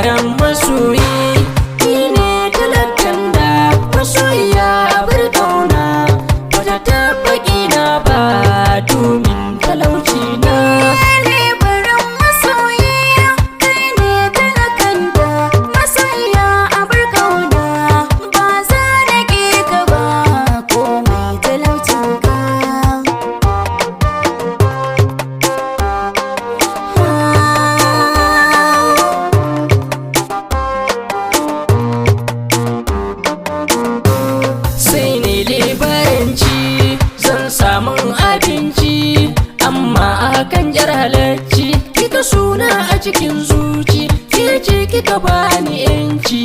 Lebaran masoyi, ni ne talakan da masoyiya bar kauna bata taɓa ƙina ba domin talauci na. Lebaran masoyi, kai ne talakan da masoyiya bar kauna ba za na ƙi ka ba komai talaucin ka. Sai ne lebaranci zan samun abinci, amma akan jar halacci kika suna a cikin zuci, ke ce kika bani yanci.